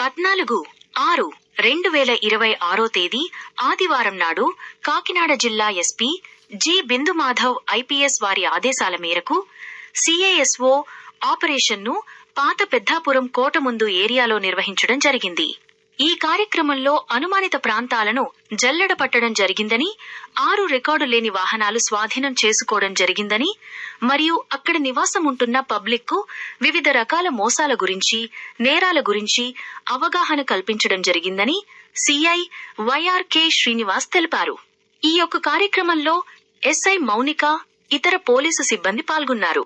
14/6/2026 తేదీ ఆదివారం నాడు కాకినాడ జిల్లా ఎస్పీ జి బిందుమాధవ్ ఐపీఎస్ వారి ఆదేశాల మేరకు సిఐఎస్ఓ ఆపరేషన్ను పాత పెద్దాపురం కోట ముందు ఏరియాలో నిర్వహించడం జరిగింది. ఈ కార్యక్రమంలో అనుమానిత ప్రాంతాలను జల్లెడ పట్టడం జరిగిందని, 6 రికార్డు లేని వాహనాలు స్వాధీనం చేసుకోవడం జరిగిందని మరియు అక్కడ నివాసం ఉంటున్న పబ్లిక్ కు వివిధ రకాల మోసాల గురించి, నేరాల గురించి అవగాహన కల్పించడం జరిగిందని సిఐ వైఆర్కే శ్రీనివాస్ తెలిపారు. ఈ యొక్క కార్యక్రమంలో ఎస్ఐ మౌనిక, ఇతర పోలీసు సిబ్బంది పాల్గొన్నారు.